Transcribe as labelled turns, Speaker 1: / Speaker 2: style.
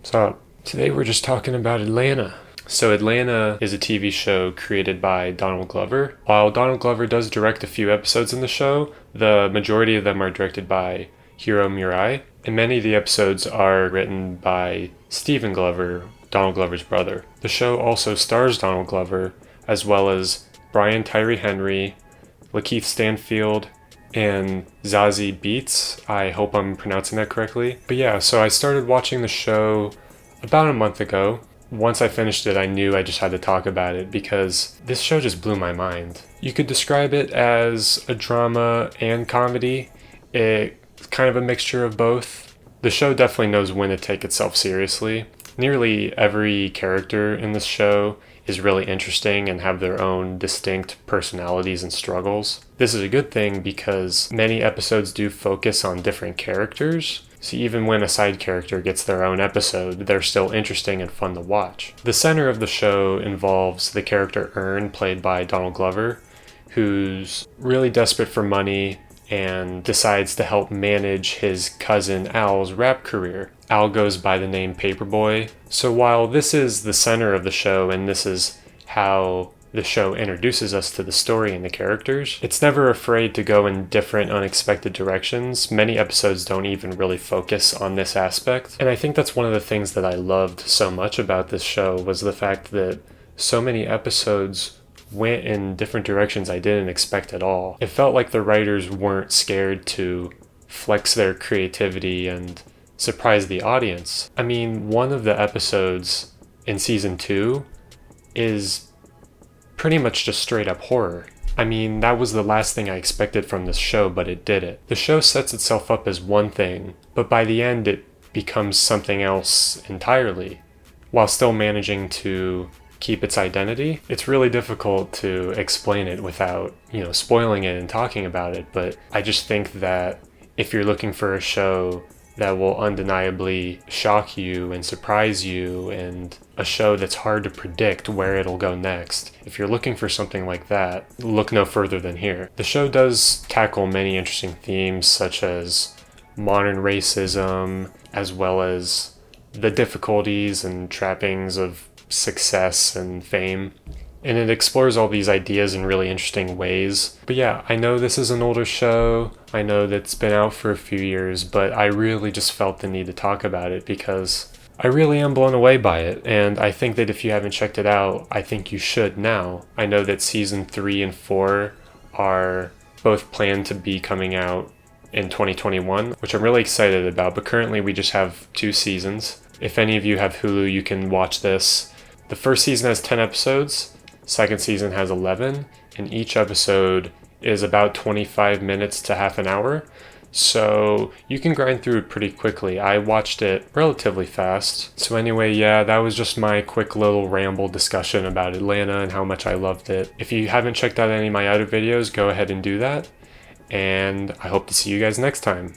Speaker 1: So, today we're just talking about Atlanta. So Atlanta is a TV show created by Donald Glover. While Donald Glover does direct a few episodes in the show, the majority of them are directed by Hiro Murai, and many of the episodes are written by Stephen Glover, Donald Glover's brother. The show also stars Donald Glover, as well as Brian Tyree Henry, LaKeith Stanfield, and Zazie Beetz. I hope I'm pronouncing that correctly. But yeah, so I started watching the show about a month ago. Once I finished it, I knew I just had to talk about it because this show just blew my mind. You could describe it as a drama and comedy. It's kind of a mixture of both. The show definitely knows when to take itself seriously. Nearly every character in this show is really interesting and have their own distinct personalities and struggles. This is a good thing because many episodes do focus on different characters, so even when a side character gets their own episode, they're still interesting and fun to watch. The center of the show involves the character Ern, played by Donald Glover, who's really desperate for money and decides to help manage his cousin Al's rap career. Al goes by the name Paper Boi. So while this is the center of the show and this is how the show introduces us to the story and the characters, it's never afraid to go in different unexpected directions. Many episodes don't even really focus on this aspect. And I think that's one of the things that I loved so much about this show was the fact that so many episodes went in different directions I didn't expect at all. It felt like the writers weren't scared to flex their creativity and surprise the audience. I mean, one of the episodes in season 2 is pretty much just straight up horror. I mean, that was the last thing I expected from this show, but it did it. The show sets itself up as one thing, but by the end it becomes something else entirely, while still managing to keep its identity. It's really difficult to explain it without, spoiling it and talking about it, but I just think that if you're looking for a show that will undeniably shock you and surprise you, and a show that's hard to predict where it'll go next, if you're looking for something like that, look no further than here. The show does tackle many interesting themes such as modern racism, as well as the difficulties and trappings of success and fame. And it explores all these ideas in really interesting ways. But yeah, I know this is an older show. I know that it's been out for a few years, but I really just felt the need to talk about it because I really am blown away by it. And I think that if you haven't checked it out, I think you should now. I know that season 3 and 4 are both planned to be coming out in 2021, which I'm really excited about. But currently we just have 2 seasons. If any of you have Hulu, you can watch this. The first season has 10 episodes. Second season has 11, and each episode is about 25 minutes to half an hour, so you can grind through it pretty quickly. I watched it relatively fast. So anyway, yeah, that was just my quick little ramble discussion about Atlanta and how much I loved it. If you haven't checked out any of my other videos, go ahead and do that, and I hope to see you guys next time.